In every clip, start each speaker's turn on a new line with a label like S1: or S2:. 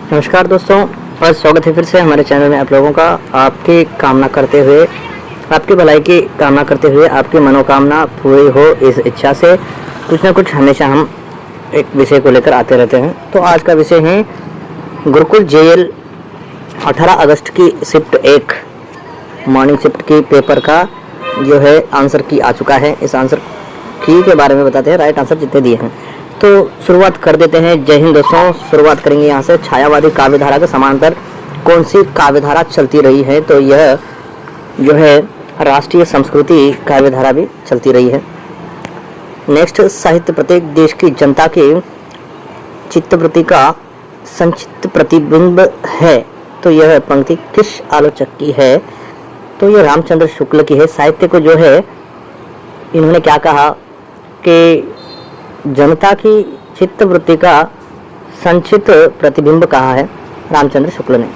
S1: नमस्कार दोस्तों, और स्वागत है फिर से हमारे चैनल में आप लोगों का। आपकी कामना करते हुए, आपकी भलाई की कामना करते हुए, आपकी मनोकामना पूरी हो इस इच्छा से कुछ ना कुछ हमेशा हम एक विषय को लेकर आते रहते हैं। तो आज का विषय है गुरुकुल जेएल 18 अगस्त की शिफ्ट 1 मॉर्निंग शिफ्ट की पेपर का जो है आंसर की आ चुका है। इस आंसर की के बारे में बताते हैं, राइट आंसर जितने दिए हैं। तो शुरुआत कर देते हैं। जय हिंद दोस्तों, शुरुआत करेंगे यहाँ से। छायावादी काव्यधारा के समांतर कौन सी काव्यधारा चलती रही है? तो यह जो है राष्ट्रीय संस्कृति काव्यधारा भी चलती रही है। नेक्स्ट, साहित्य प्रत्येक देश की जनता के चित्तवृत्ति का संक्षिप्त प्रतिबिंब है। तो यह पंक्ति किस आलोचक की है? तो यह रामचंद्र शुक्ल की है। साहित्य को जो है इन्होंने क्या कहा कि जनता की चित्तवृत्ति का संक्षिप्त प्रतिबिंब कहा है रामचंद्र शुक्ल ने।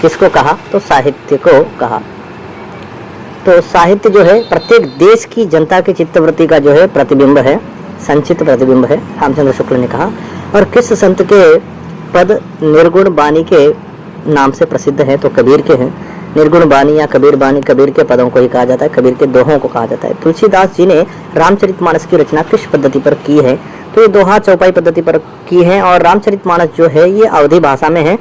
S1: किसको कहा? तो साहित्य को कहा। तो साहित्य जो है प्रत्येक देश की जनता की चित्तवृत्ति का जो है प्रतिबिंब है, संक्षिप्त प्रतिबिंब है, रामचंद्र शुक्ल ने कहा। और किस संत के पद निर्गुण बानी के नाम से प्रसिद्ध है? तो कबीर के हैं। निर्गुण बानी या कबीर बानी, कबीर के पदों को ही कहा जाता है, कबीर के दोहों को कहा जाता है। तुलसीदास जी ने रामचरितमानस की रचना किस पद्धति पर की है? तो ये दोहा चौपाई पद्धति पर की है। और रामचरितमानस जो है ये अवधी भाषा में है।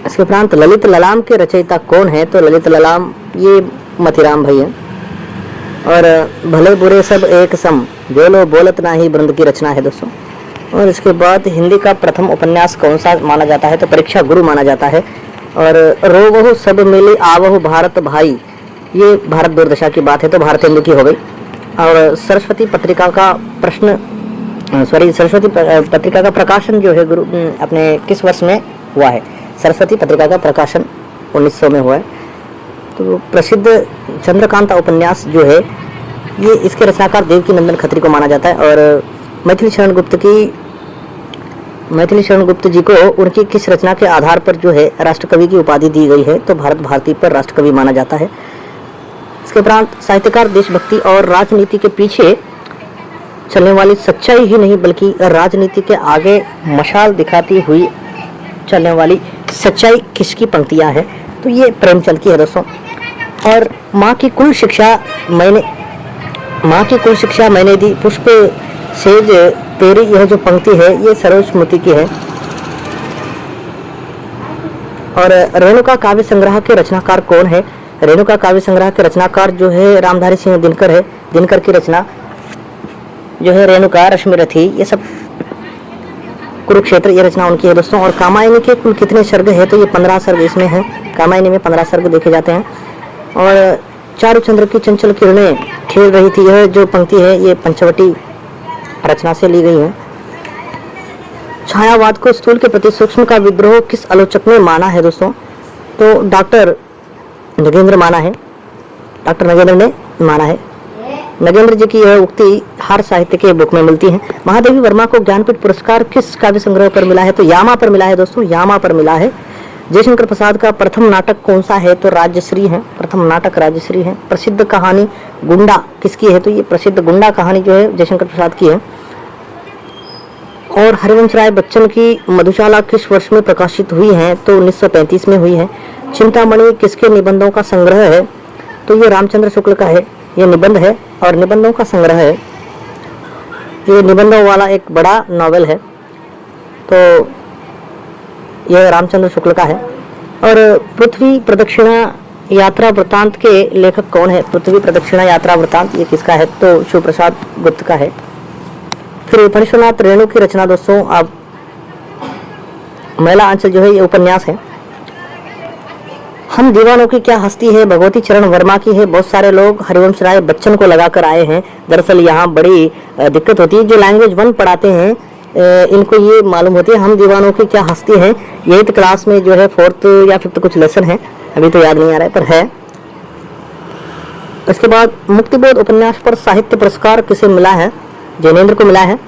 S1: इसके उपरांत ललित ललाम के रचयिता कौन है? तो ललित ललाम ये मतिराम भाई है। और भले बुरे सब एक सम, जो लो बोलत नाही वृंद की रचना है दोस्तों। और इसके बाद हिंदी का प्रथम उपन्यास कौन सा माना जाता है? तो परीक्षा गुरु माना जाता है। और रोवहु सब मिले आवहु भारत भाई, ये भारत दुर्दशा की बात है, तो भारतेंदु की हो गई। और सरस्वती पत्रिका का सरस्वती पत्रिका का प्रकाशन जो है गुरु अपने किस वर्ष में हुआ है? सरस्वती पत्रिका का प्रकाशन 1900 में हुआ है। तो प्रसिद्ध चंद्रकांता उपन्यास जो है ये इसके रचनाकार देवकीनंदन खत्री को माना जाता है। और मैथिली शरण गुप्त जी को उनकी किस रचना के आधार पर जो है राष्ट्रकवि की उपाधि दी गई है? तो भारत भारती पर राष्ट्रकवि माना जाता है। इसके उपरांत साहित्यकार देशभक्ति और राजनीति के पीछे चलने वाली सच्चाई ही नहीं बल्कि राजनीति के आगे मशाल दिखाती हुई चलने वाली सच्चाई किसकी पंक्तियां हैं? तो ये प्रेमचंद की है दोस्तों। और माँ की कुल शिक्षा मैंने दी, पुष्प सेज तेरी, यह जो पंक्ति है ये सरोजस्मृति की है। और रेणुका काव्य संग्रह के रचनाकार कौन है? रेणुका काव्य संग्रह के रचनाकार जो है रामधारी सिंह दिनकर है। दिनकर की रचना जो है रेणुका, रश्मिरथी, ये सब, कुरुक्षेत्र, ये रचना उनकी है दोस्तों। और कामायनी के कुल कितने सर्ग है? तो ये 15 सर्ग इसमें है। कामायनी में 15 सर्ग देखे जाते हैं। और चारुचंद्र की चंचल किरणें खेल रही थी, यह जो पंक्ति है ये पंचवटी रचना से ली गई है। छायावाद को स्थूल के प्रति सूक्ष्म का विद्रोह किस आलोचक ने माना है दोस्तों? तो डॉक्टर नगेंद्र माना है। डॉक्टर नगेंद्र ने माना है। नगेंद्र जी की यह उक्ति हर साहित्य के बुक में मिलती है। महादेवी वर्मा को ज्ञानपीठ पुरस्कार किस काव्य संग्रह पर मिला है? तो यामा पर मिला है दोस्तों, यामा पर मिला है। जयशंकर प्रसाद का प्रथम नाटक कौन सा है? तो राजश्री है। प्रथम नाटक राजश्री है। प्रसिद्ध कहानी गुंडा किसकी है? तो ये प्रसिद्ध गुंडा कहानी जो है जयशंकर प्रसाद की है। और हरिवंश राय बच्चन की मधुशाला किस वर्ष में प्रकाशित हुई है? तो 1935 में हुई है। चिंतामणि किसके निबंधों का संग्रह है? तो ये रामचंद्र शुक्ल का है, ये निबंध है और निबंधों का संग्रह है। ये निबंधों वाला एक बड़ा नॉवेल है, तो यह रामचंद्र शुक्ल का है। और पृथ्वी प्रदक्षिणा यात्रा वृत्तांत के लेखक कौन है? पृथ्वी प्रदक्षिणा यात्रा वृत्तांत ये किसका है? तो शिवप्रसाद गुप्त का है। फिर फणीश्वरनाथ रेणु की रचना दोस्तों, अब महिला आंचल जो है ये उपन्यास है। हम दीवानों की क्या हस्ती है भगवती चरण वर्मा की है। बहुत सारे लोग हरिवंश राय बच्चन को लगाकर आए हैं। दरअसल यहाँ बड़ी दिक्कत होती है, जो लैंग्वेज 1 पढ़ाते हैं इनको ये मालूम होती है हम दीवानों की क्या हस्ती है। 8th क्लास में जो है 4th या 5th कुछ लेसन है, अभी तो याद नहीं आ रहा है पर है। इसके बाद मुक्तिबोध उपन्यास पर साहित्य पुरस्कार किसे मिला है? जैनेन्द्र को मिला है।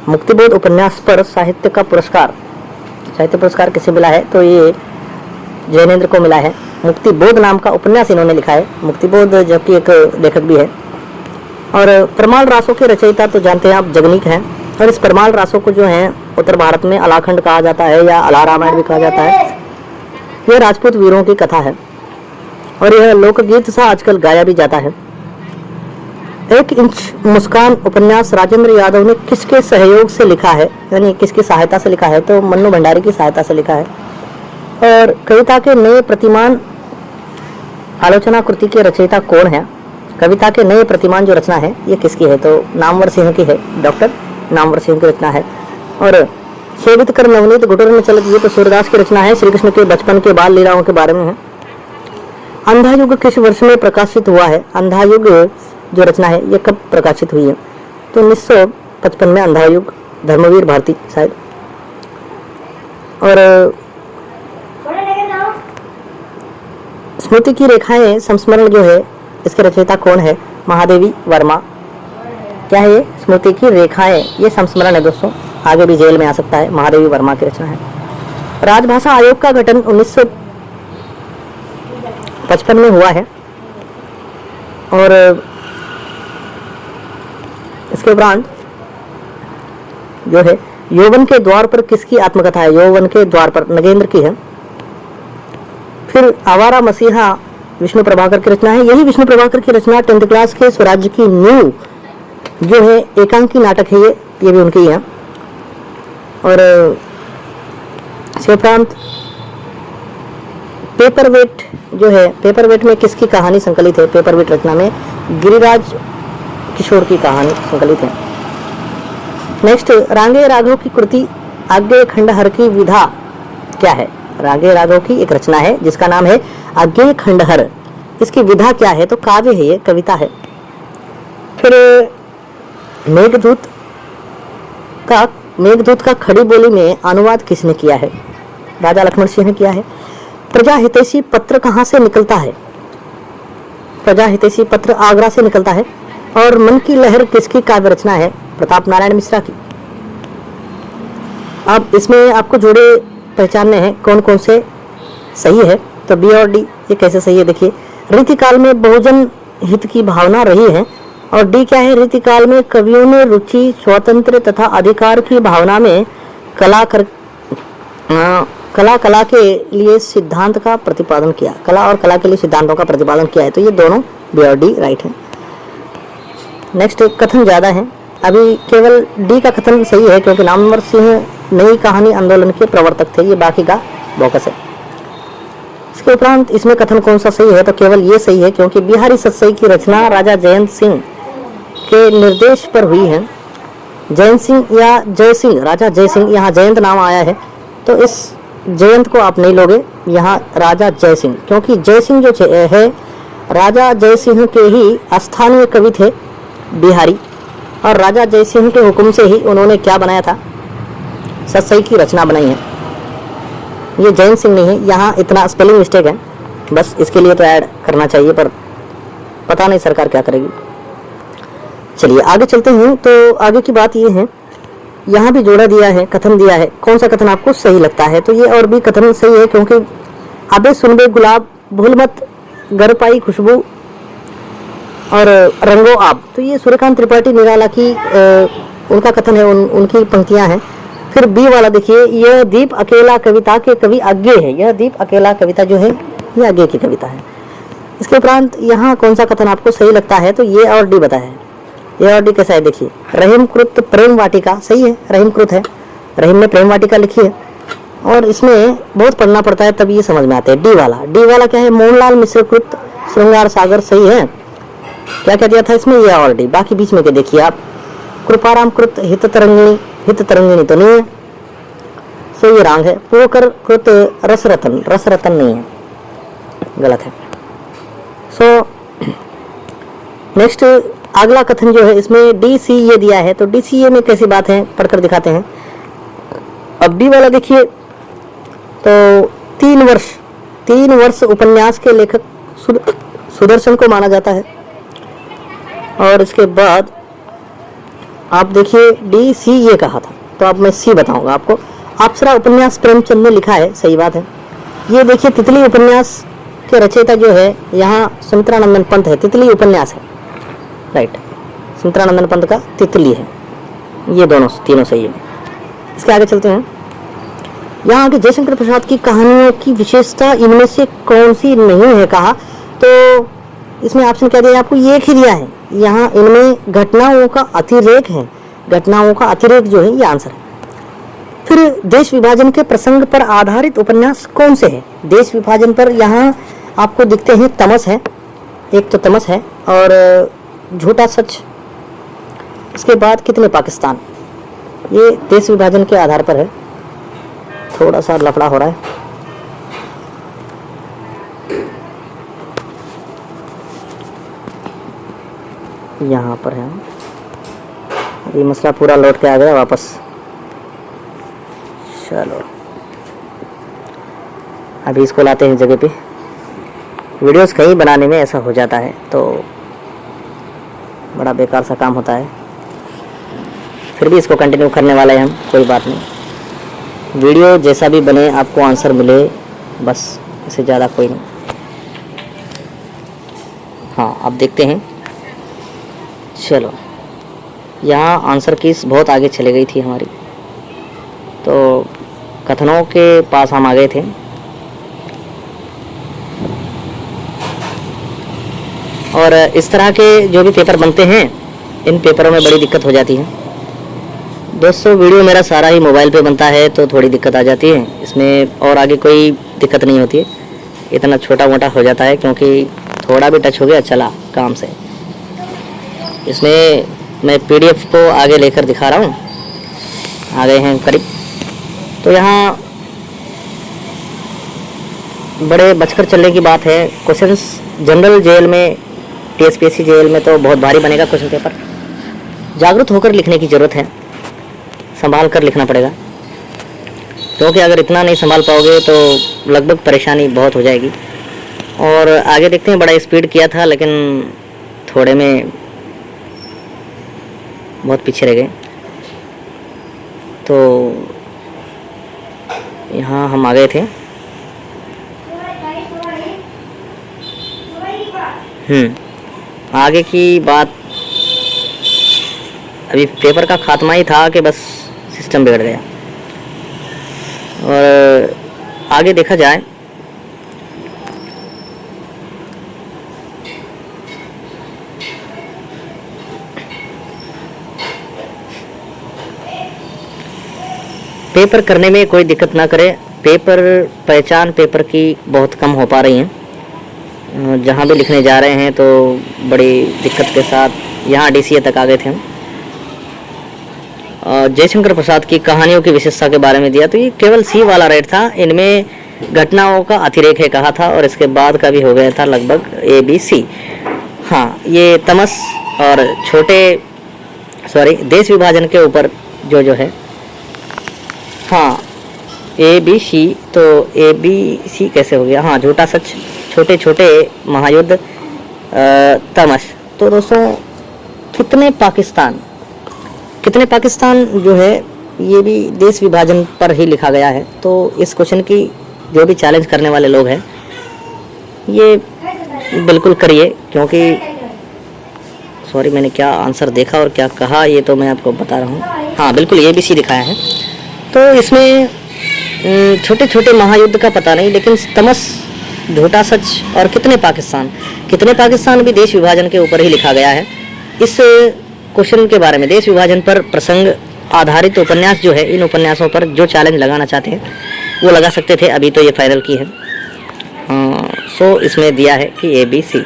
S1: मुक्तिबोध उपन्यास पर साहित्य पुरस्कार किसे मिला है? तो ये जैनेन्द्र को मिला है। मुक्तिबोध नाम का उपन्यास इन्होंने लिखा है। मुक्तिबोध जबकि एक लेखक भी है। और प्रमाण रासों के रचयिता तो जानते हैं आप, जगनीक हैं। और इस परमाल रासों को जो है उत्तर भारत में अलाखंड कहा जाता है या अला रामायण भी कहा जाता है। यह राजपूत वीरों की कथा है और यह लोकगीत सा आजकल गाया भी जाता है। 1 इंच मुस्कान उपन्यास राजेंद्र यादव ने किसके सहयोग से लिखा है, यानी किसकी सहायता से लिखा है? तो मन्नू भंडारी की सहायता से लिखा है। और कविता के नए प्रतिमान आलोचना कृति के रचयिता कौन है? कविता के नए प्रतिमान जो रचना है ये किसकी है? तो नामवर सिंह की है, डॉक्टर नामवर सिंह की रचना है। और शोभित कर नवनीत घुटुर में चलत, ये तो सूरदास की रचना है, श्री कृष्ण के बचपन के बाल लीलाओं के बारे में है। अंधा युग किस वर्ष में प्रकाशित हुआ है? अंधा युग जो रचना है ये कब प्रकाशित हुई है? तो 1955 में अंधा युग, धर्मवीर भारती शायद। और स्मृति की रेखाएं संस्मरण जो है इसके रचयिता कौन है? महादेवी वर्मा। क्या है ये? स्मृति की रेखाएं, ये संस्मरण है दोस्तों, आगे भी जेल में आ सकता है। महादेवी वर्मा की रचना है। राजभाषा आयोग का गठन 1955 में हुआ है। और इसके उपरांत जो है यौवन के द्वार पर किसकी आत्मकथा है? यौवन के द्वार पर नगेंद्र की है। फिर आवारा मसीहा विष्णु प्रभाकर की रचना है। यही विष्णु प्रभाकर की रचना 10th क्लास के स्वराज्य की नींव जो है एकांकी नाटक है, ये भी उनकी है। और इसके उपरांत पेपरवेट जो है, पेपरवेट में किसकी कहानी संकलित है? पेपरवेट रचना में गिरिराज किशोर की कहानी संकलित है। नेक्स्ट, रांगे राघव की कृति आज्ञेय खंडहर की विधा क्या है? रांगे राघव की एक रचना है जिसका नाम है आज्ञेय खंडहर। इसकी विधा क्या है? तो काव्य है, ये कविता है। फिर मेघदूत का खड़ी बोली में अनुवाद किसने किया है? राजा लक्ष्मण सिंह ने किया है। प्रजा हितैषी पत्र कहाँ से निकलता है? प्रजा हितैषी पत्र आगरा से निकलता है। और मन की लहर किसकी काव्य रचना है? प्रताप नारायण मिश्रा की। अब इसमें आपको जोड़े पहचानने हैं कौन कौन से सही है। तो बी और डी ये कैसे सही है? देखिए, रीतिकाल में बहुजन हित की भावना रही है। और डी क्या है? रीतिकाल में कवियों ने रुचि, स्वातंत्र्य तथा अधिकार की भावना में कला के लिए सिद्धांत का प्रतिपादन किया। कला और कला के लिए सिद्धांतों का प्रतिपादन किया है। तो ये दोनों बी और डी राइट है। नेक्स्ट, कथन ज्यादा है, अभी केवल डी का कथन सही है क्योंकि नामवर सिंह नई कहानी आंदोलन के प्रवर्तक थे, ये बाकी का बोकस है। इसके उपरांत इसमें कथन कौन सा सही है? तो केवल ये सही है क्योंकि बिहारी सतसई की रचना राजा जयंत सिंह के निर्देश पर हुई है। जयंत सिंह या जय सिंह, राजा जय सिंह, यहाँ जयंत नाम आया है तो इस जयंत को आप नहीं लोगे, यहाँ राजा जय सिंह, क्योंकि जय सिंह जो है राजा जय सिंह के ही स्थानीय कवि थे बिहारी। और राजा जय सिंह के हुक्म से ही उन्होंने क्या बनाया था? सतसई की रचना बनाई है। ये जयंत सिंह नहीं है, यहाँ इतना स्पेलिंग मिस्टेक है, बस इसके लिए तो ऐड करना चाहिए, पर पता नहीं सरकार क्या करेगी। चलिए आगे चलते हैं। तो आगे की बात ये है, यहाँ भी जोड़ा दिया है, कथन दिया है, कौन सा कथन आपको सही लगता है? तो ये और भी कथन सही है क्योंकि अबे सुनबे गुलाब, भूल मत घर पाई खुशबू और रंगो आप, तो ये सूर्यकांत त्रिपाठी निराला की उनका कथन है, उनकी पंक्तियां हैं। फिर बी वाला देखिए, यह दीप अकेला कविता के कवि आज्ञे है। यह दीप अकेला कविता जो है ये आज्ञे की कविता है। इसके उपरांत यहाँ कौन सा कथन आपको सही लगता है? तो ये और डी बताया है। ये और डी कैसा है? देखिए, रहीमकृत प्रेम वाटिका सही है, रहीमकृत है, रहीम ने प्रेम वाटिका लिखी है। और इसमें बहुत पढ़ना पड़ता है तब ये समझ में आता है। डी वाला क्या है? मोहनलाल मिश्र कृत श्रृंगार सागर सही है। क्या क्या दिया था इसमें? ये और डी। बाकी बीच में के देखिए आप, कृपाराम कृत हित तरंगिणी तो नहीं है, सो ये रॉन्ग है। पोकर कृत रसरतन नहीं है, गलत है। सो नेक्स्ट अगला कथन जो है इसमें डी सी ए दिया है। तो डी सी ए में कैसी बात है पढ़कर दिखाते हैं। अब डी वाला देखिए, तो 3 वर्ष उपन्यास के लेखक सुदर्शन को माना जाता है। और इसके बाद आप देखिए डी सी ये कहा था, तो अब मैं सी बताऊंगा आपको। अप्सरा उपन्यास प्रेमचंद ने लिखा है, सही बात है। ये देखिए तितली उपन्यास के रचयिता जो है यहाँ सुमित्रानंदन पंत है, तितली उपन्यास है, राइट, सुमित्रानंदन पंत का तितली है। ये दोनों तीनों सही है। इसके आगे चलते हैं। यहाँ आगे जयशंकर प्रसाद की कहानियों की विशेषता इनमें से कौन सी नहीं है कहा, तो इसमें ऑप्शन क्या दिया आपको, ये एक ही दिया है। यहाँ इनमें घटनाओं का अतिरेक है, घटनाओं का अतिरेक जो है ये आंसर है। फिर देश विभाजन के प्रसंग पर आधारित उपन्यास कौन से है? देश विभाजन पर यहाँ आपको दिखते हैं तमस है, एक तो तमस है और झूठा सच, इसके बाद कितने पाकिस्तान, ये देश विभाजन के आधार पर है। थोड़ा सा लफड़ा हो रहा है। यहाँ पर है, ये मसला पूरा लौट के आ गया वापस। चलो अभी इसको लाते हैं जगह पे। वीडियोस कहीं बनाने में ऐसा हो जाता है तो बड़ा बेकार सा काम होता है, फिर भी इसको कंटिन्यू करने वाले हैं हम, कोई बात नहीं। वीडियो जैसा भी बने आपको आंसर मिले बस, इससे ज़्यादा कोई नहीं। हाँ अब देखते हैं। चलो यहाँ आंसर कीज बहुत आगे चले गई थी हमारी, तो कथनों के पास हम आ गए थे। और इस तरह के जो भी पेपर बनते हैं, इन पेपरों में बड़ी दिक्कत हो जाती है दोस्तों। वीडियो मेरा सारा ही मोबाइल पे बनता है तो थोड़ी दिक्कत आ जाती है इसमें, और आगे कोई दिक्कत नहीं होती है। इतना छोटा मोटा हो जाता है क्योंकि थोड़ा भी टच हो गया चला काम से। इसमें मैं PDF को आगे लेकर दिखा रहा हूँ, आ गए हैं करीब। तो यहाँ बड़े बचकर चलने की बात है। क्वेश्चंस जनरल जेल में, TSPSC जेल में तो बहुत भारी बनेगा क्वेश्चन पेपर। जागरूक होकर लिखने की ज़रूरत है, संभाल कर लिखना पड़ेगा, क्योंकि अगर इतना नहीं संभाल पाओगे तो लगभग परेशानी बहुत हो जाएगी। और आगे देखते हैं, बड़ा स्पीड किया था लेकिन थोड़े में बहुत पीछे रह गए। तो यहाँ हम आ गए थे। आगे की बात, अभी पेपर का खात्मा ही था कि बस सिस्टम बिगड़ गया। और आगे देखा जाए पेपर करने में कोई दिक्कत ना करे। पेपर पहचान पेपर की बहुत कम हो पा रही हैं, जहाँ भी लिखने जा रहे हैं तो बड़ी दिक्कत के साथ यहाँ DCA तक आ गए थे हम। जयशंकर प्रसाद की कहानियों की विशेषता के बारे में दिया, तो ये केवल C वाला राइट था। इनमें घटनाओं का अतिरेक है कहा था, और इसके बाद का भी हो गया था लगभग ABC। हाँ ये तमस और देश विभाजन के ऊपर जो है, हाँ ABC, तो ABC कैसे हो गया, हाँ झूठा सच, छोटे छोटे महायुद्ध, तमस। तो दोस्तों कितने पाकिस्तान जो है ये भी देश विभाजन पर ही लिखा गया है। तो इस क्वेश्चन की जो भी चैलेंज करने वाले लोग हैं ये बिल्कुल करिए, क्योंकि सॉरी मैंने क्या आंसर देखा और क्या कहा ये तो मैं आपको बता रहा हूँ। हाँ बिल्कुल ABC दिखाया है। तो इसमें छोटे छोटे महायुद्ध का पता नहीं, लेकिन तमस, झूठा सच और कितने पाकिस्तान भी देश विभाजन के ऊपर ही लिखा गया है। इस क्वेश्चन के बारे में देश विभाजन पर प्रसंग आधारित उपन्यास जो है, इन उपन्यासों पर जो चैलेंज लगाना चाहते हैं वो लगा सकते थे, अभी तो ये फाइनल की है। सो इसमें दिया है कि ABC,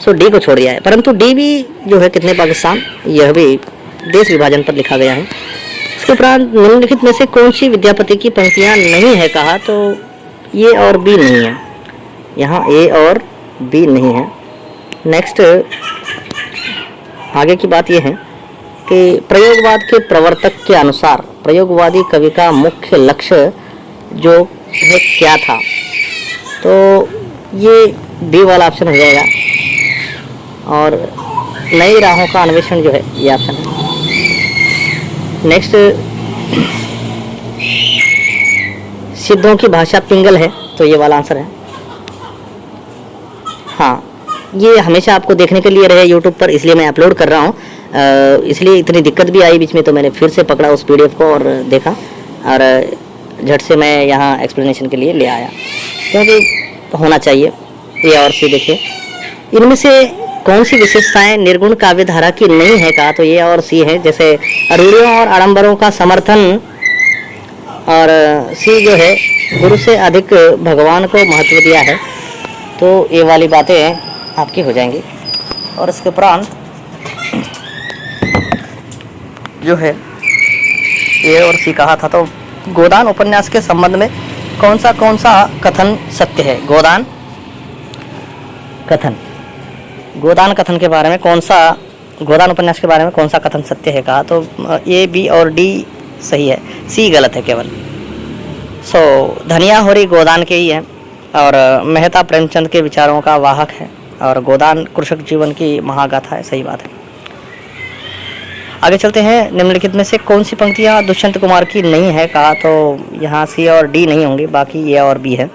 S1: सो D को छोड़ दिया है, परंतु D भी जो है कितने पाकिस्तान, यह भी देश विभाजन पर लिखा गया है। इसके उपरांत निम्नलिखित में से कौन सी विद्यापति की पंक्तियाँ नहीं है कहा, तो ये और B नहीं है, यहाँ A और B नहीं है। नेक्स्ट आगे की बात यह है कि प्रयोगवाद के प्रवर्तक के अनुसार प्रयोगवादी कवि का मुख्य लक्ष्य जो है क्या था, तो ये B वाला ऑप्शन हो जाएगा। और नई राहों का अन्वेषण जो है ये ऑप्शन है। नेक्स्ट सिद्धों की भाषा पिंगल है, तो ये वाला आंसर है। हाँ ये हमेशा आपको देखने के लिए रहे YouTube पर, इसलिए मैं अपलोड कर रहा हूँ। इसलिए इतनी दिक्कत भी आई बीच में, तो मैंने फिर से पकड़ा उस PDF को और देखा, और झट से मैं यहाँ एक्सप्लेनेशन के लिए ले आया, क्योंकि होना चाहिए। ए और सी देखिए, इनमें से कौन सी विशेषताएं निर्गुण काव्य धारा की नहीं है, कहा तो ए और सी है। जैसे रूढ़ियों और आडंबरों का समर्थन, और सी जो है गुरु से अधिक भगवान को महत्व दिया है। तो ये वाली बातें आपकी हो जाएंगी। और इसके उपरांत जो है ए और सी कहा था, तो गोदान उपन्यास के संबंध में कौन सा कथन सत्य है? गोदान कथन के बारे में गोदान उपन्यास के बारे में कौन सा कथन सत्य है, कहा तो ए, बी और डी सही है, सी गलत है केवल। धनिया होरी गोदान के ही है, और मेहता प्रेमचंद के विचारों का वाहक है, और गोदान कृषक जीवन की महागाथा है, सही बात है। आगे चलते हैं। निम्नलिखित में से कौन सी पंक्तियाँ दुष्यंत कुमार की नहीं है, कहा तो यहाँ सी और डी नहीं होंगी, बाकी ए और बी है।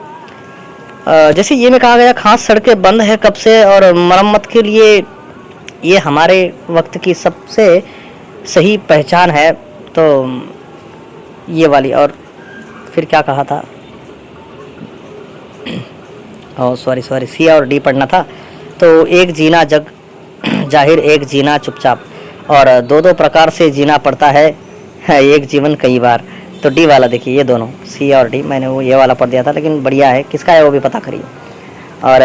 S1: जैसे ये में कहा गया, खास सड़कें बंद है कब से और मरम्मत के लिए ये हमारे वक्त की सबसे सही पहचान है, तो ये वाली। और फिर क्या कहा था, सॉरी सी और डी पढ़ना था। तो एक जीना जग जाहिर, एक जीना चुपचाप, और दो प्रकार से जीना पड़ता है, एक जीवन कई बार। तो डी वाला देखिए, ये दोनों सी और डी, मैंने वो ये वाला पढ़ दिया था, लेकिन बढ़िया है, किसका है वो भी पता करिए। और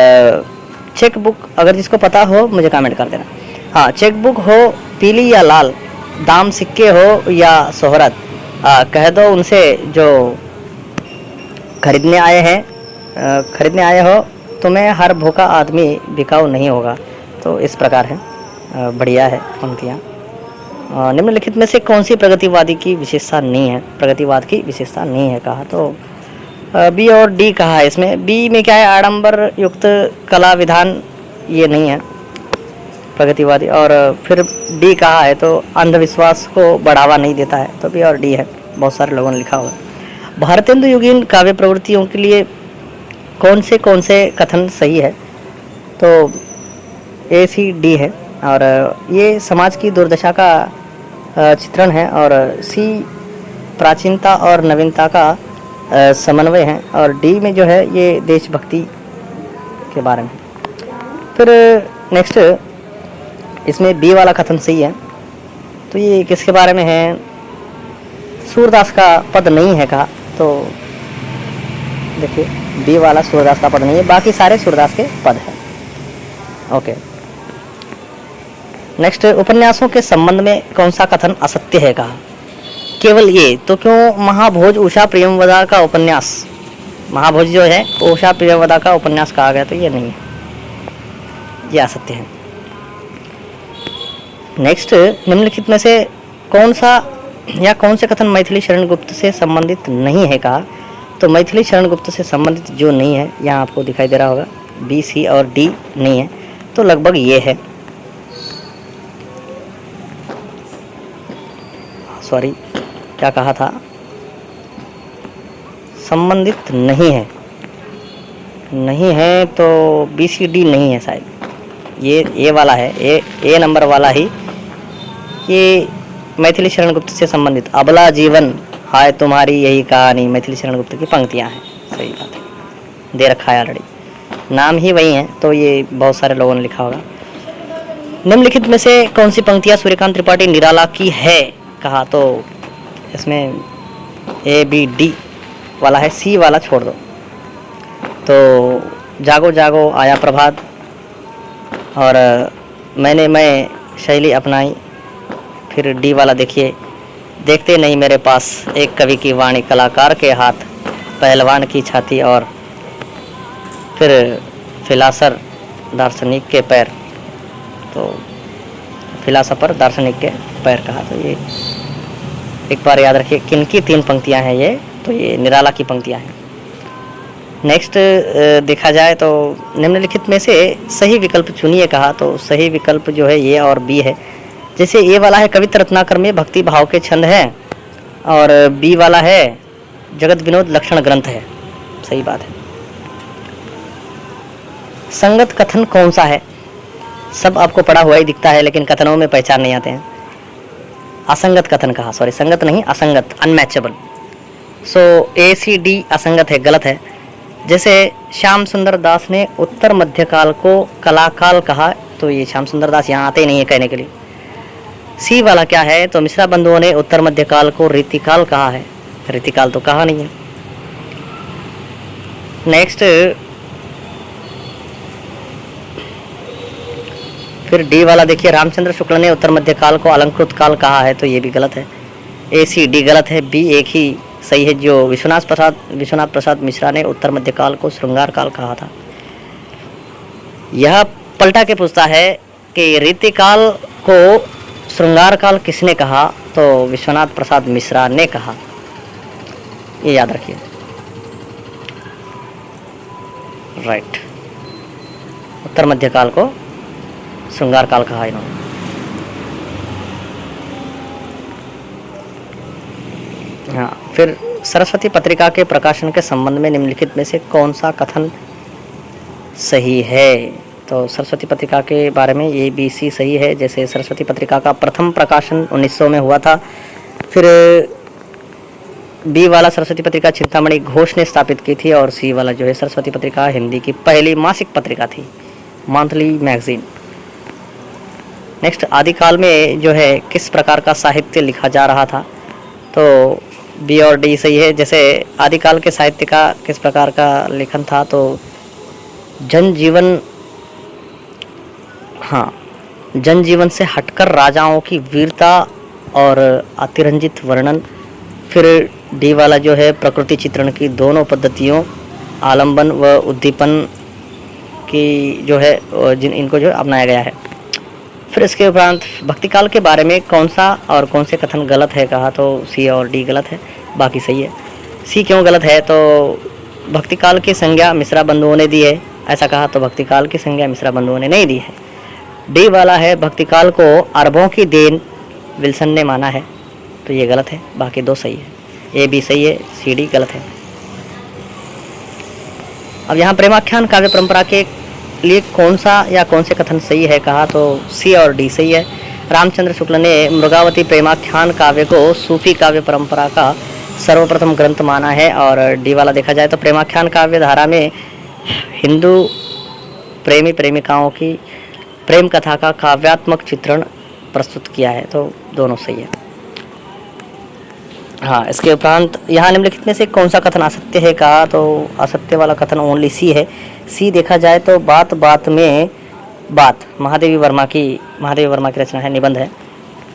S1: चेक बुक अगर जिसको पता हो मुझे कमेंट कर देना। हाँ, चेक बुक हो पीली या लाल, दाम सिक्के हो या शोहरत, कह दो उनसे जो खरीदने आए हो, तुम्हें हर भूखा आदमी बिकाऊ नहीं होगा। तो इस प्रकार है, बढ़िया है पंक्तियाँ। निम्नलिखित में से कौन सी प्रगतिवाद की विशेषता नहीं है, कहा तो बी और डी कहा है। इसमें बी में क्या है, आडंबर युक्त कला विधान, ये नहीं है प्रगतिवादी। और फिर डी कहा है तो अंधविश्वास को बढ़ावा नहीं देता है, तो बी और डी है, बहुत सारे लोगों ने लिखा हुआ। भारतेंदु युगीन काव्य प्रवृत्तियों के लिए कौन से कथन सही है, तो ए, सी, डी है। और ये समाज की दुर्दशा का चित्रण है, और सी प्राचीनता और नवीनता का समन्वय है, और डी में जो है ये देशभक्ति के बारे में। फिर नेक्स्ट, इसमें बी वाला कथन सही है, तो ये किसके बारे में है, सूरदास का पद नहीं है, कहा तो देखिए बी वाला सूरदास का पद नहीं है, बाकी सारे सूरदास के पद हैं। ओके, नेक्स्ट, उपन्यासों के संबंध में कौन सा कथन असत्य है, कहा केवल ये। तो क्यों महाभोज उषा प्रियंवदा का उपन्यास, महाभोज जो है उषा प्रियंवदा का उपन्यास कहा गया, तो ये नहीं है, ये असत्य है। नेक्स्ट, निम्नलिखित में से कौन से कथन मैथिली शरण गुप्त से संबंधित नहीं है, कहा तो मैथिली शरण गुप्त से संबंधित जो नहीं है, यहाँ आपको दिखाई दे रहा होगा, बी, सी और डी नहीं है, तो लगभग ये है। सॉरी, क्या कहा था, संबंधित नहीं है, तो बी, सी, डी नहीं है शायद, ये ए वाला है, ए नंबर वाला ही, ये मैथिली शरण गुप्त से संबंधित। अबला जीवन हाय तुम्हारी यही कहानी, मैथिली शरण गुप्त की पंक्तियाँ हैं, सही बात है, दे रखा है ऑलरेडी, नाम ही वही है, तो ये बहुत सारे लोगों ने लिखा होगा। निम्नलिखित में से कौन सी पंक्तियाँ सूर्यकांत त्रिपाठी निराला की है, कहा तो इसमें ए, बी, डी वाला है, सी वाला छोड़ दो। तो जागो जागो आया प्रभात, और मैं शैली अपनाई। फिर डी वाला देखिए, देखते नहीं मेरे पास एक कवि की वाणी, कलाकार के हाथ पहलवान की छाती, और फिर फिलासफर दार्शनिक के पैर, तो फिलासफर दार्शनिक के पैर कहा। तो ये एक बार याद रखिए किनकी 3 पंक्तियां हैं ये, तो ये निराला की पंक्तियां हैं। नेक्स्ट देखा जाए तो निम्नलिखित में से सही विकल्प चुनिए, कहा तो सही विकल्प जो है ए और बी है। जैसे ए वाला है कविता रत्नाकर में भक्ति भाव के छंद हैं, और बी वाला है जगत विनोद लक्षण ग्रंथ है, सही बात है। संगत कथन कौन सा है, सब आपको पढ़ा हुआ ही दिखता है, लेकिन कथनों में पहचान नहीं आते हैं। असंगत कथन कहा, सॉरी संगत नहीं, असंगत, अनमैचेबल। सो ए सी डी असंगत है, गलत है। जैसे श्याम सुंदर दास ने उत्तर मध्यकाल को कलाकाल कहा, तो ये श्याम सुंदर दास यहाँ आते ही नहीं है कहने के लिए। सी वाला क्या है, तो मिश्रा बंधुओं ने उत्तर मध्यकाल को रीतिकाल कहा है, रीतिकाल तो कहा नहीं है। नेक्स्ट फिर डी वाला देखिए, रामचंद्र शुक्ल ने उत्तर मध्यकाल को अलंकृत काल कहा है, तो ये भी गलत है। ए सी डी गलत है, बी एक ही सही है, जो विश्वनाथ प्रसाद मिश्रा ने उत्तर मध्यकाल को श्रृंगार काल कहा था। यह पलटा के पूछता है कि रीतिकाल को श्रृंगार काल किसने कहा, तो विश्वनाथ प्रसाद मिश्रा ने कहा, ये याद रखिए। राइट, उत्तर मध्यकाल को श्रृंगार काल कहा इन्होंने। हाँ, फिर सरस्वती पत्रिका के प्रकाशन के संबंध में निम्नलिखित में से कौन सा कथन सही है, तो सरस्वती पत्रिका के बारे में ए बी सी सही है। जैसे सरस्वती पत्रिका का प्रथम प्रकाशन 1900 में हुआ था। फिर बी वाला सरस्वती पत्रिका चिंतामणि घोष ने स्थापित की थी, और सी वाला जो है सरस्वती पत्रिका हिंदी की पहली मासिक पत्रिका थी, मंथली मैगजीन। नेक्स्ट, आदिकाल में जो है किस प्रकार का साहित्य लिखा जा रहा था, तो बी और डी सही है। जैसे आदिकाल के साहित्य का किस प्रकार का लेखन था, तो जनजीवन, हाँ, जनजीवन से हटकर राजाओं की वीरता और अतिरंजित वर्णन। फिर डी वाला जो है प्रकृति चित्रण की दोनों पद्धतियों, आलंबन व उद्दीपन की जो है इनको जो अपनाया गया है। फिर इसके उपरांत भक्तिकाल के बारे में कौन सा और कौन से कथन गलत है कहा, तो सी और डी गलत है, बाकी सही है। सी क्यों गलत है, तो भक्तिकाल की संज्ञा मिश्रा बंधुओं ने दी है, ऐसा कहा, तो भक्तिकाल की संज्ञा मिश्रा बंधुओं ने नहीं दी है। डी वाला है भक्तिकाल को अरबों की देन विल्सन ने माना है, तो ये गलत है, बाकी दो सही है। ए बी सही है, सी डी गलत है। अब यहाँ प्रेमाख्यान काव्य परंपरा के लिए कौन सा या कौन से कथन सही है कहा, तो सी और डी सही है। रामचंद्र शुक्ल ने मृगावती प्रेमाख्यान काव्य को सूफी काव्य परंपरा का सर्वप्रथम ग्रंथ माना है, और डी वाला देखा जाए तो प्रेमाख्यान काव्य धारा में हिंदू प्रेमी प्रेमिकाओं की प्रेम कथा का काव्यात्मक चित्रण प्रस्तुत किया है, तो दोनों सही है। हाँ, इसके उपरांत यहाँ निम्नलिखित में से कौन सा कथन असत्य है कहा, तो असत्य वाला कथन ओनली सी है। सी देखा जाए तो बात बात में बात महादेवी वर्मा की रचना है, निबंध है।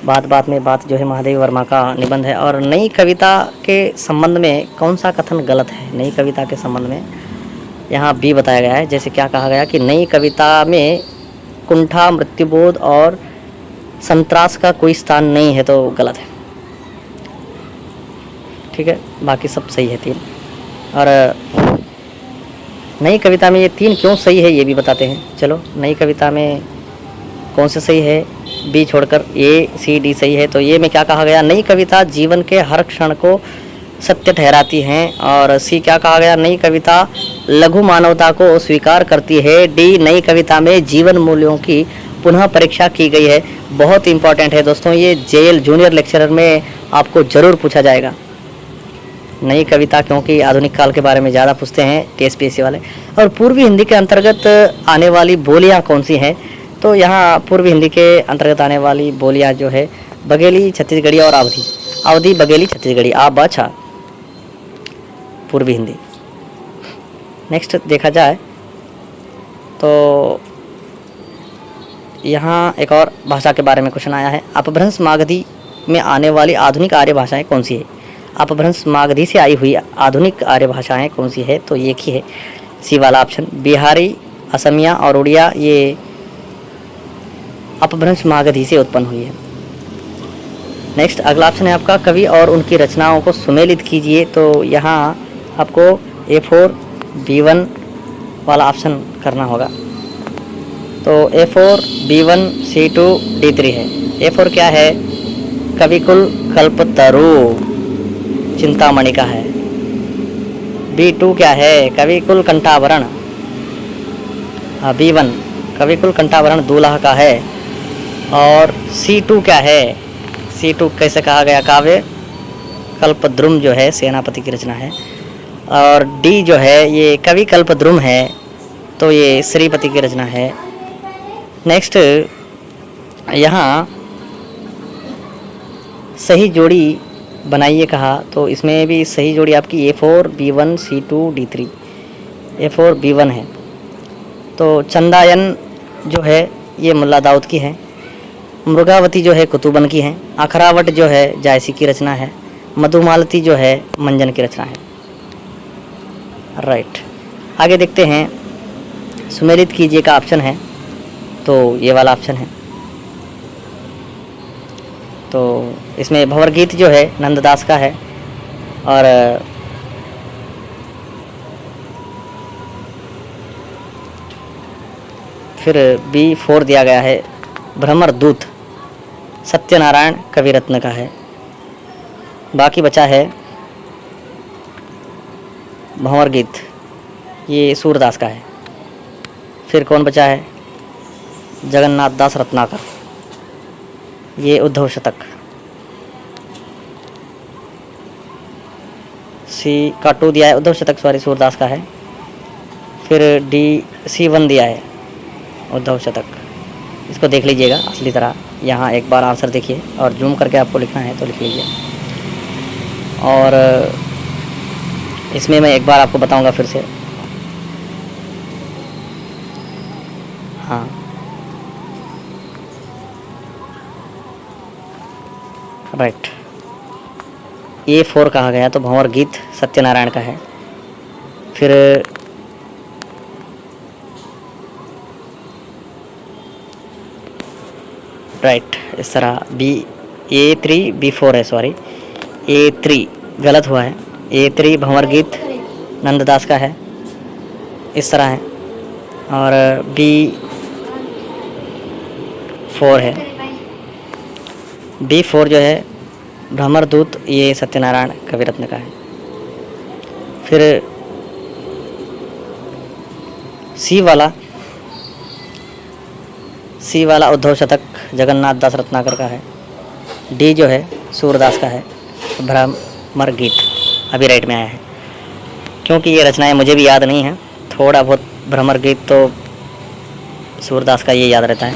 S1: बात बात में बात जो है महादेवी वर्मा का निबंध है। और नई कविता के संबंध में कौन सा कथन गलत है, नई कविता के संबंध में यहाँ बी बताया गया है। जैसे क्या कहा गया कि नई कविता में कुंठा, मृत्युबोध और संत्रास का कोई स्थान नहीं है, तो गलत है। ठीक है, बाकी सब सही है तीन। और नई कविता में ये तीन क्यों सही है ये भी बताते हैं। चलो, नई कविता में कौन से सही है, बी छोड़कर ए सी डी सही है। तो ये में क्या कहा गया, नई कविता जीवन के हर क्षण को सत्य ठहराती हैं। और सी क्या कहा गया, नई कविता लघु मानवता को स्वीकार करती है। डी, नई कविता में जीवन मूल्यों की पुनः परीक्षा की गई है। बहुत इंपॉर्टेंट है दोस्तों, ये जेएल जूनियर लेक्चरर में आपको ज़रूर पूछा जाएगा नई कविता, क्योंकि आधुनिक काल के बारे में ज़्यादा पूछते हैं टीएसपीएससी वाले। और पूर्वी हिंदी के अंतर्गत आने वाली बोलियां कौन सी हैं, तो यहाँ पूर्वी हिंदी के अंतर्गत आने वाली बोलियां जो है बघेली, छत्तीसगढ़ी और अवधी, बघेली, छत्तीसगढ़ी, आ ब छ, पूर्वी हिंदी। नेक्स्ट देखा जाए तो यहाँ एक और भाषा के बारे में क्वेश्चन आया है, अपभ्रंश मागधी में आने वाली आधुनिक आर्य भाषाएं कौन सी है। अपभ्रंश मागधी से आई हुई आधुनिक आर्य भाषाएं कौन सी है, तो एक ही है, सी वाला ऑप्शन। बिहारी, असमिया और उड़िया ये अपभ्रंश मागधी से उत्पन्न हुई है। नेक्स्ट अगला ऑप्शन है आपका, कवि और उनकी रचनाओं को सुमेलित कीजिए। तो यहाँ आपको A4 B1 वाला ऑप्शन करना होगा। तो A4 B1 C2 D3 है। A4 क्या है, कविकुल कल्पतरु चिंतामणि का है। B2 क्या है, कविकुल कंठाभरण। B1 कविकुल कंठाभरण दूल्हा का है। और C2 क्या है? C2 कैसे कहा गया? काव्य कल्पद्रुम जो है सेनापति की रचना है। और D जो है ये कवि कल्पद्रुम है, तो ये श्रीपति की रचना है। नेक्स्ट यहाँ सही जोड़ी बनाइए कहा, तो इसमें भी सही जोड़ी आपकी A4 B1 C2 D3 A4 B1 है। तो चंदायन जो है ये मुल्ला दाऊद की है। मृगावती जो है कुतुबन की है। अखरावट जो है जायसी की रचना है। मधुमालती जो है मंजन की रचना है। राइट, आगे देखते हैं। सुमेलित कीजिए का ऑप्शन है, तो ये वाला ऑप्शन है। तो इसमें भंवर गीत जो है नंददास का है। और फिर B4 दिया गया है, भ्रमर दूत सत्यनारायण कविरत्न का है। बाकी बचा है भंवर गीत, ये सूरदास का है। फिर कौन बचा है? जगन्नाथ दास रत्नाकर, ये उद्धव शतक। C2 दिया है उद्धव शतक, सॉरी सूरदास का है। फिर C1 दिया है उद्धव शतक। इसको देख लीजिएगा असली तरह, यहाँ एक बार आंसर देखिए और जूम करके आपको लिखना है तो लिख लीजिए। और इसमें मैं एक बार आपको बताऊंगा फिर से। हाँ, राइट, A4 कहा गया, तो भंवर गीत सत्यनारायण का है। फिर राइट, इस तरह A3 B4 है, सॉरी A3 गलत हुआ है। A3 भंवर गीत नंददास का है, इस तरह है। और B4 है। B4 जो है भ्रमर दूत, ये सत्यनारायण कविरत्न का है। फिर C वाला उद्धव शतक जगन्नाथ दास रत्नाकर का है। D जो है सूरदास का है, भ्रमर गीत अभी राइट में आया है। क्योंकि ये रचनाएं मुझे भी याद नहीं है, थोड़ा बहुत भ्रमर गीत तो सूरदास का ये याद रहता है,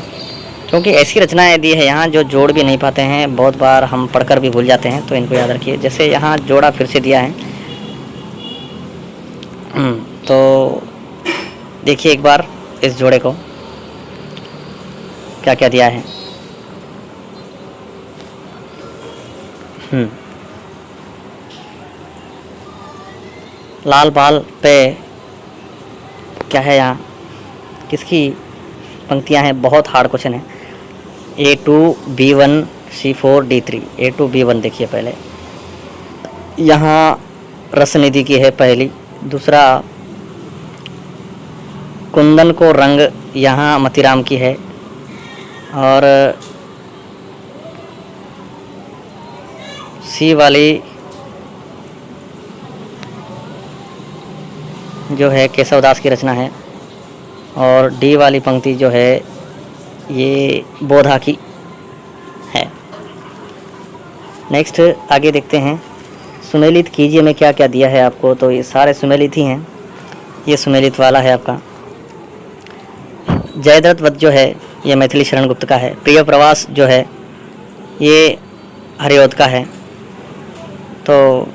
S1: क्योंकि ऐसी रचनाएं दी है यहाँ जो जोड़ भी नहीं पाते हैं, बहुत बार हम पढ़कर भी भूल जाते हैं, तो इनको याद रखिए। जैसे यहाँ जोड़ा फिर से दिया है, तो देखिए एक बार इस जोड़े को क्या क्या दिया है। लाल बाल पे क्या है, यहाँ किसकी पंक्तियाँ हैं? बहुत हार्ड क्वेश्चन है। A2 B1 C4 D3 A2 B1 देखिए पहले, यहाँ रसनिधि की है पहली। दूसरा कुंदन को रंग, यहाँ मतीराम की है। और C वाली जो है केशवदास की रचना है। और D वाली पंक्ति जो है ये बोधा की है। नेक्स्ट आगे देखते हैं। सुमेलित कीजिए में क्या क्या दिया है आपको, तो ये सारे सुमेलित ही हैं। ये सुमेलित वाला है आपका। जयद्रथ वध जो है ये मैथिली शरण गुप्त का है। प्रिय प्रवास जो है ये हरिऔध का है। तो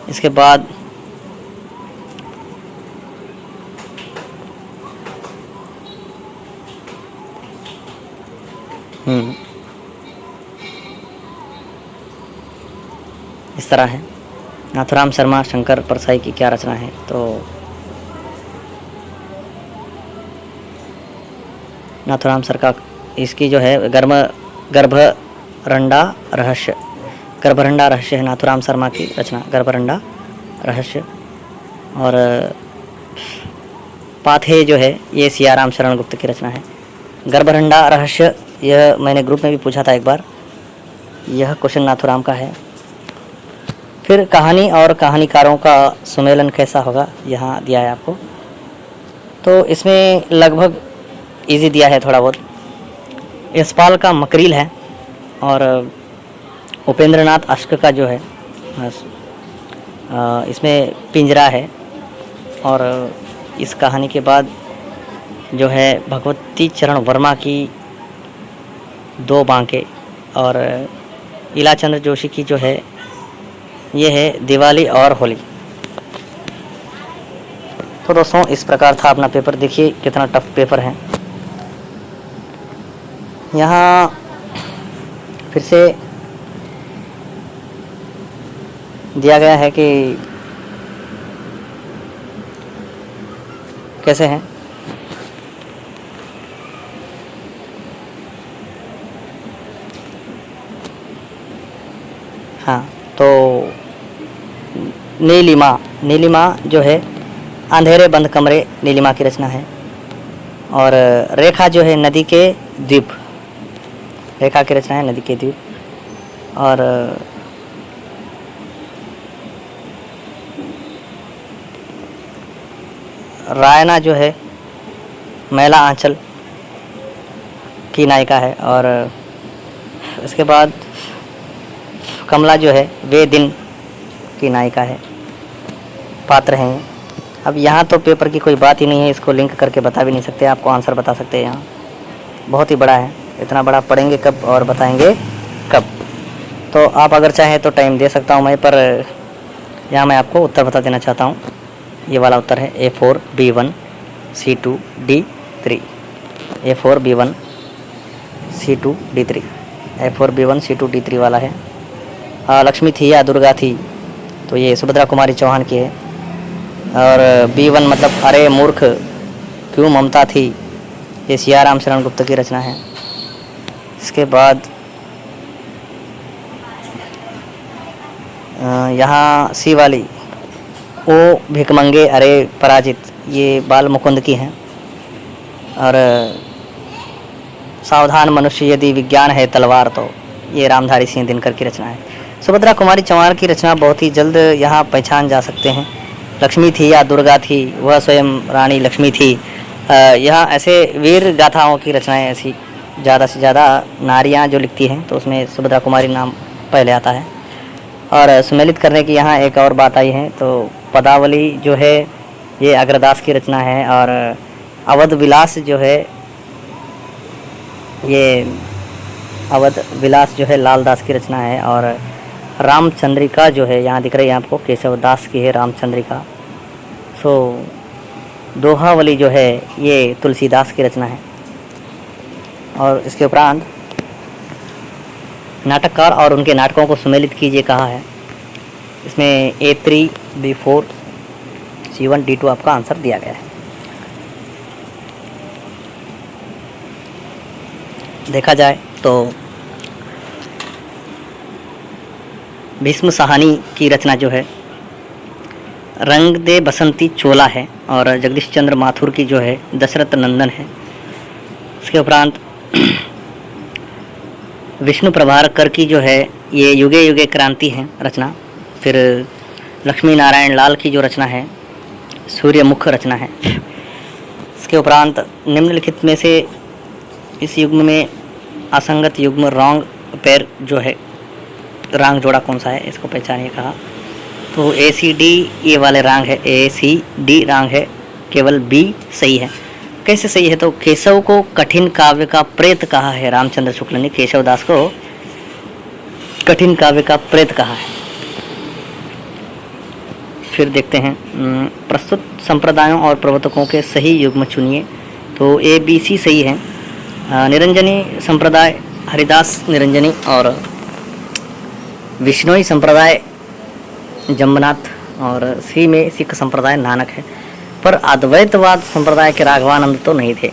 S1: इसके बाद इस तरह है। नाथुराम शर्मा शंकर परसाई की क्या रचना है, तो नाथुराम सर का इसकी जो है गर्भरंडा रहस्य है नाथुराम शर्मा की रचना, गर्भरंडा रहस्य। और पाथे जो है ये सियाराम शरण गुप्त की रचना है। गर्भरंडा रहस्य, यह मैंने ग्रुप में भी पूछा था एक बार, यह क्वेश्चन नाथुराम का है। फिर कहानी और कहानीकारों का सुमेलन कैसा होगा, यहाँ दिया है आपको। तो इसमें लगभग इजी दिया है थोड़ा बहुत। यशपाल का मकरील है और उपेंद्रनाथ अश्क का जो है इसमें पिंजरा है। और इस कहानी के बाद जो है भगवती चरण वर्मा की दो बांके और इलाचंद्र जोशी की जो है ये है दिवाली और होली। तो दोस्तों इस प्रकार था अपना पेपर। देखिए कितना टफ पेपर है। यहाँ फिर से दिया गया है कि कैसे हैं। हाँ, तो नीलिमा जो है अंधेरे बंद कमरे नीलिमा की रचना है। और रेखा जो है नदी के द्वीप, रेखा की रचना है नदी के द्वीप। और रायना जो है मैला आंचल की नायिका है। और इसके बाद कमला जो है वे दिन की नायिका है, पात्र हैं। अब यहाँ तो पेपर की कोई बात ही नहीं है, इसको लिंक करके बता भी नहीं सकते, आपको आंसर बता सकते हैं। यहाँ बहुत ही बड़ा है, इतना बड़ा पढ़ेंगे कब और बताएंगे कब। तो आप अगर चाहें तो टाइम दे सकता हूँ मैं, पर यहाँ मैं आपको उत्तर बता देना चाहता हूँ। ये वाला उत्तर है A4 B1 C2 D3, A4 B1 C2 D3, A4 B1 C2 D3 वाला है। लक्ष्मी थी या दुर्गा थी, तो ये सुभद्रा कुमारी चौहान की है। और B1 मतलब अरे मूर्ख क्यों ममता थी, ये सियाराम शरण गुप्त की रचना है। इसके बाद यहाँ सी वाली ओ भिकमंगे अरे पराजित, ये बाल मुकुंद की हैं। और सावधान मनुष्य यदि विज्ञान है तलवार, तो ये रामधारी सिंह दिनकर की रचना है। सुभद्रा कुमारी चौहान की रचना बहुत ही जल्द यहाँ पहचान जा सकते हैं। लक्ष्मी थी या दुर्गा थी, वह स्वयं रानी लक्ष्मी थी। यहाँ ऐसे वीर गाथाओं की रचनाएं ऐसी ज़्यादा से ज़्यादा नारियाँ जो लिखती हैं, तो उसमें सुभद्रा कुमारी नाम पहले आता है। और सुमेलित करने की यहाँ एक और बात आई है, तो पदावली जो है ये अग्रदास की रचना है। और अवध विलास जो है ये अवध विलास जो है लालदास की रचना है। और रामचंद्रिका जो है यहाँ दिख रही है आपको, केशवदास की है रामचंद्रिका। सो दोहावली जो है ये तुलसीदास की रचना है। और इसके उपरांत नाटककार और उनके नाटकों को सुमेलित कीजिए कहा है। इसमें A3 B4 C1 D2 आपका आंसर दिया गया है। देखा जाए तो भीष्म साहनी की रचना जो है रंग दे बसंती चोला है। और जगदीश चंद्र माथुर की जो है दशरथ नंदन है। इसके उपरांत विष्णु प्रभाकर की जो है ये युगे युगे क्रांति है रचना। फिर लक्ष्मी नारायण लाल की जो रचना है सूर्यमुख रचना है। इसके उपरांत निम्नलिखित में से इस युग्म में असंगत युग्म रॉन्ग पेयर जो है रांग जोड़ा कौन सा है, इसको पहचानिए कहा। तो ACD ये वाले रांग है, ACD रांग है, केवल B सही है। कैसे सही है, तो केशव को कठिन काव्य का प्रेत कहा है रामचंद्र शुक्ल ने, केशवदास को कठिन काव्य का प्रेत कहा है। फिर देखते हैं प्रस्तुत संप्रदायों और प्रवर्तकों के सही युग्म चुनिए। तो ABC सही है। निरंजनी संप्रदाय हरिदास निरंजनी और विष्णोई संप्रदाय जम्बनाथ, और C में सिख संप्रदाय नानक है। पर अद्वैतवाद संप्रदाय के राघवानंद तो नहीं थे।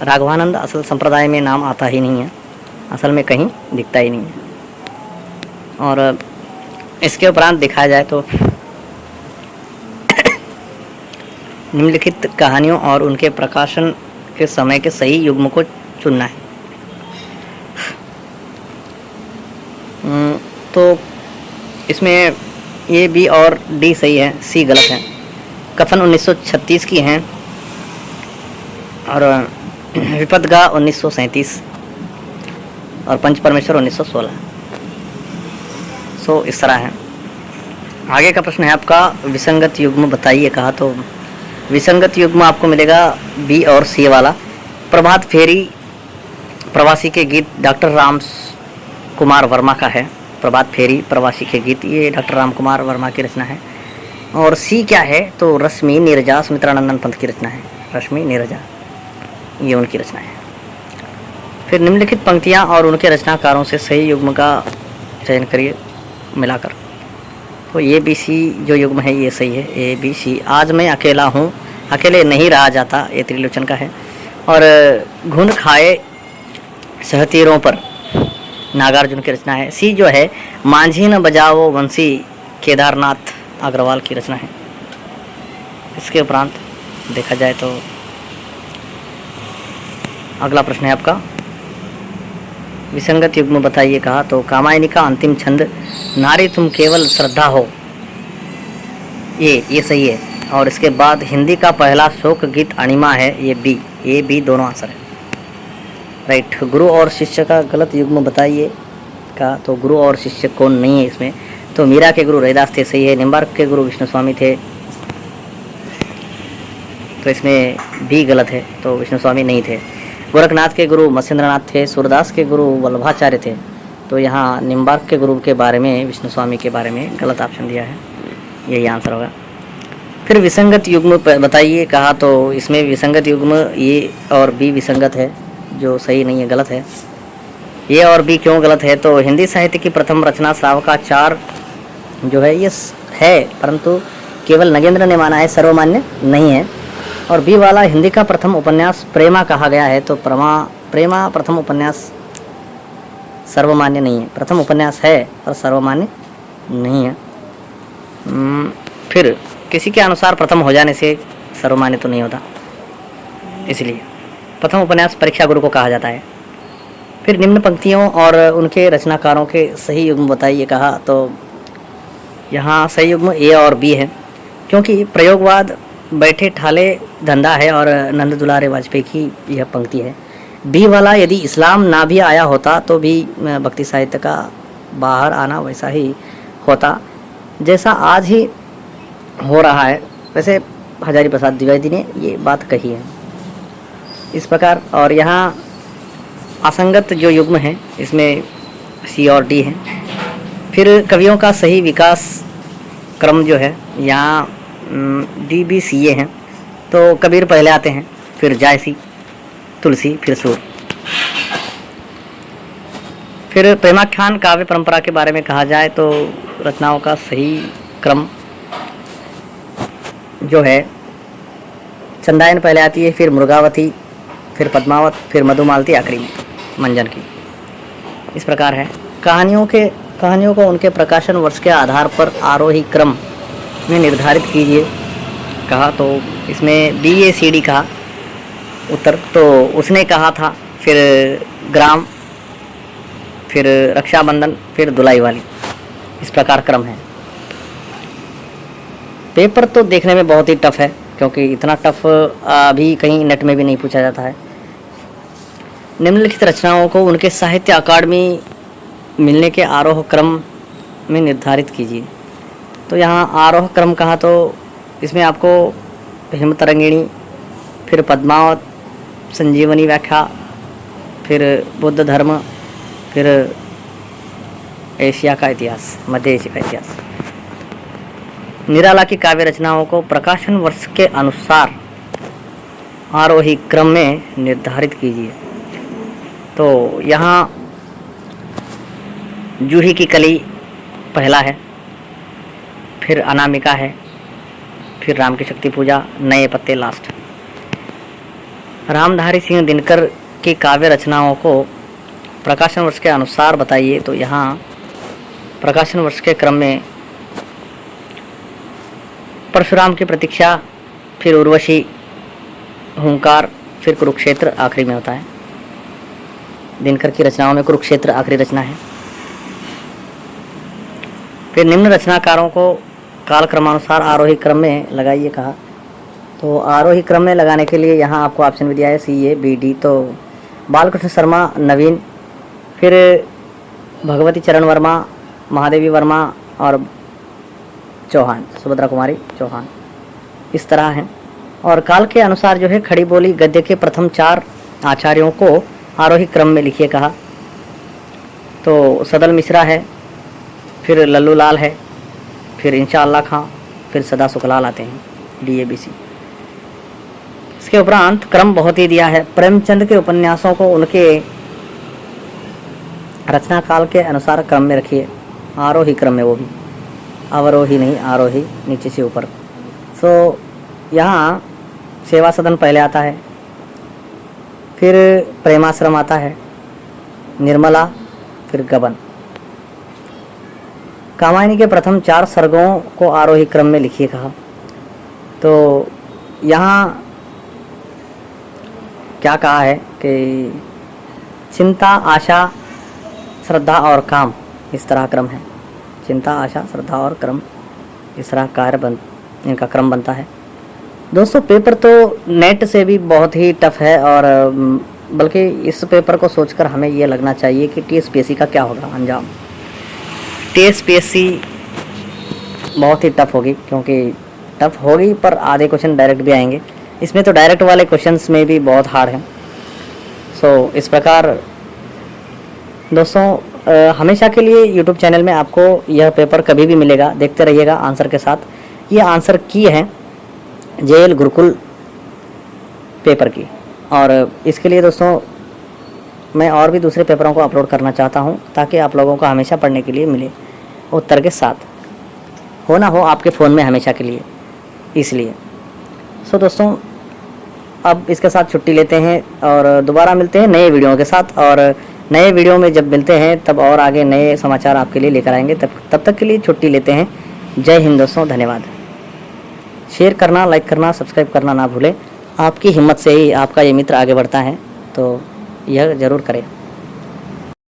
S1: राघवानंद असल संप्रदाय में नाम आता ही नहीं है, असल में कहीं दिखता ही नहीं है। और इसके उपरांत दिखाया जाए तो निम्नलिखित कहानियों और उनके प्रकाशन के समय के सही युग्म को चुनना है। तो इसमें A B और D सही है, C गलत है। कथन 1936 की हैं और विपदगा 1937 और पंच परमेश्वर 1916। सो इस तरह है। आगे का प्रश्न है आपका, विसंगत युग्म बताइए कहा, तो विसंगत युग्म आपको मिलेगा बी और सी वाला। प्रभात फेरी प्रवासी के गीत डॉक्टर राम कुमार वर्मा का है। प्रभात फेरी प्रवासी के गीत ये डॉक्टर राम कुमार वर्मा की रचना है। और सी क्या है, तो रश्मि नीरजा सुमित्रानंदन पंत की रचना है। रश्मि नीरजा ये उनकी रचना है। फिर निम्नलिखित पंक्तियाँ और उनके रचनाकारों से सही युग्म का चयन करिए मिलाकर। तो ए बी सी जो युग्म है ये सही है, ए बी सी। आज मैं अकेला हूँ, अकेले नहीं रहा जाता, ये त्रिलोचन का है। और घुन खाए सहतीरों पर नागार्जुन की रचना है। सी जो है मांझी न बजाओ वंशी केदारनाथ अग्रवाल की रचना है। इसके उपरांत देखा जाए तो अगला प्रश्न है आपका, विसंगत युग्म बताइए कहा, तो कामायनी का अंतिम छंद नारी तुम केवल श्रद्धा हो ये सही है। और इसके बाद हिंदी का पहला शोक गीत अणिमा है, ये बी, ए बी दोनों आंसर है। राइट। गुरु और शिष्य का गलत युग्म बताइए का, तो गुरु और शिष्य कौन नहीं है इसमें, तो मीरा के गुरु रविदास थे, सही है। निम्बार्क के गुरु विष्णु स्वामी थे, तो इसमें बी गलत है, तो विष्णु स्वामी नहीं थे। गोरखनाथ के गुरु मत्स्येंद्रनाथ थे। सूरदास के गुरु वल्लभाचार्य थे, तो यहाँ निम्बार्क के गुरु के बारे में, विष्णु स्वामी के बारे में गलत ऑप्शन दिया है, यही आंसर होगा। फिर विसंगत युग्म बताइए कहा, तो इसमें विसंगत युग्म ए और बी विसंगत है, जो सही नहीं है, गलत है। ए और बी क्यों गलत है, तो हिंदी साहित्य की प्रथम रचना श्रावकाचार जो है ये है, परंतु केवल नगेंद्र ने माना है, सर्वमान्य नहीं है। और बी वाला हिंदी का प्रथम उपन्यास प्रेमा कहा गया है, तो प्रेमा प्रथम उपन्यास सर्वमान्य नहीं है। प्रथम उपन्यास है पर सर्वमान्य नहीं है। फिर किसी के अनुसार प्रथम हो जाने से सर्वमान्य तो नहीं होता, इसलिए प्रथम उपन्यास परीक्षा गुरु को कहा जाता है। फिर निम्न पंक्तियों और उनके रचनाकारों के सही युग्म बताइए कहा, तो यहाँ सही युग्म ए और बी है, क्योंकि प्रयोगवाद बैठे ठाले धंधा है और नंद दुलारे वाजपेयी की यह पंक्ति है। बी वाला यदि इस्लाम ना भी आया होता तो भी भक्ति साहित्य का बाहर आना वैसा ही होता जैसा आज ही हो रहा है। वैसे हजारी प्रसाद द्विवेदी ने ये बात कही है इस प्रकार। और यहाँ असंगत जो युग्म है इसमें सी और डी है। फिर कवियों का सही विकास क्रम जो है यहाँ डी बी सी ए हैं, तो कबीर पहले आते हैं, फिर जायसी, तुलसी, फिर सूर। फिर प्रेमाख्यान काव्य परंपरा के बारे में कहा जाए तो रचनाओं का सही क्रम जो है चंदायन पहले आती है, फिर मुर्गावती, फिर पद्मावत, फिर मधुमालती आखिरी में मंजन की। इस प्रकार है। कहानियों को उनके प्रकाशन वर्ष के आधार पर आरोही क्रम में निर्धारित कीजिए कहा, तो इसमें बी ए सी डी कहा उत्तर, तो उसने कहा था, फिर ग्राम, फिर रक्षाबंधन, फिर धुलाई वाली, इस प्रकार क्रम है। पेपर तो देखने में बहुत ही टफ है, क्योंकि इतना टफ अभी कहीं नेट में भी नहीं पूछा जाता है। निम्नलिखित रचनाओं को उनके साहित्य अकादमी मिलने के आरोह क्रम में निर्धारित कीजिए। तो यहाँ आरोह क्रम कहा, तो इसमें आपको हेमतरंगिणी, फिर पद्मावत, संजीवनी व्याख्या, फिर बुद्ध धर्म, फिर एशिया का इतिहास, मध्य एशिया का इतिहास। निराला की काव्य रचनाओं को प्रकाशन वर्ष के अनुसार आरोही क्रम में निर्धारित कीजिए। तो यहाँ जूही की कली पहला है, फिर अनामिका है, फिर राम की शक्ति पूजा, नए पत्ते लास्ट। रामधारी सिंह दिनकर की काव्य रचनाओं को प्रकाशन वर्ष के अनुसार बताइए। तो यहाँ प्रकाशन वर्ष के क्रम में परशुराम की प्रतीक्षा, फिर उर्वशी, हुंकार, फिर कुरुक्षेत्र आखिरी में होता है। दिनकर की रचनाओं में कुरुक्षेत्र आखिरी रचना है। फिर निम्न रचनाकारों को काल क्रमानुसार आरोही क्रम में लगाइए कहा, तो आरोही क्रम में लगाने के लिए यहाँ आपको ऑप्शन भी दिया है CA BD। तो बालकृष्ण शर्मा नवीन, फिर भगवती चरण वर्मा, महादेवी वर्मा और चौहान, सुभद्रा कुमारी चौहान, इस तरह हैं। और काल के अनुसार जो है खड़ी बोली गद्य के प्रथम 4 आचार्यों को आरोही क्रम में लिखिए कहा। तो सदल मिश्रा है, फिर लल्लू लाल है, फिर इंशाअल्लाह खां, फिर सदा सुखलाल आते हैं DABC। इसके उपरांत क्रम बहुत ही दिया है। प्रेमचंद के उपन्यासों को उनके रचना काल के अनुसार क्रम में रखिए, आरोही क्रम में, वो भी अवरोही नहीं, आरोही, नीचे से ऊपर। सो यहाँ सेवा सदन पहले आता है, फिर प्रेमाश्रम आता है, निर्मला, फिर गबन। कामायनी के प्रथम 4 सर्गों को आरोही क्रम में लिखिए कहा। तो यहाँ क्या कहा है कि चिंता, आशा, श्रद्धा और काम, इस तरह क्रम है। चिंता, आशा, श्रद्धा और क्रम, इस तरह इनका क्रम बनता है। दोस्तों पेपर तो नेट से भी बहुत ही टफ है, और बल्कि इस पेपर को सोचकर हमें ये लगना चाहिए कि TSPSC का क्या होगा अंजाम। TSPSC बहुत ही टफ होगी, क्योंकि टफ होगी पर आधे क्वेश्चन डायरेक्ट भी आएंगे। इसमें तो डायरेक्ट वाले क्वेश्चंस में भी बहुत हार्ड हैं। सो इस प्रकार दोस्तों हमेशा के लिए YouTube चैनल में आपको यह पेपर कभी भी मिलेगा, देखते रहिएगा आंसर के साथ। ये आंसर की है JL गुरुकुल पेपर की, और इसके लिए दोस्तों मैं और भी दूसरे पेपरों को अपलोड करना चाहता हूं, ताकि आप लोगों को हमेशा पढ़ने के लिए मिले उत्तर के साथ, हो ना हो आपके फ़ोन में हमेशा के लिए, इसलिए। सो दोस्तों अब इसके साथ छुट्टी लेते हैं और दोबारा मिलते हैं नए वीडियो के साथ। और नए वीडियो में जब मिलते हैं तब और आगे नए समाचार आपके लिए लेकर आएंगे। तब तक के लिए छुट्टी लेते हैं। जय हिंद दोस्तों, धन्यवाद। शेयर करना, लाइक करना, सब्सक्राइब करना ना भूलें। आपकी हिम्मत से ही आपका ये मित्र आगे बढ़ता है, तो यह ज़रूर करें।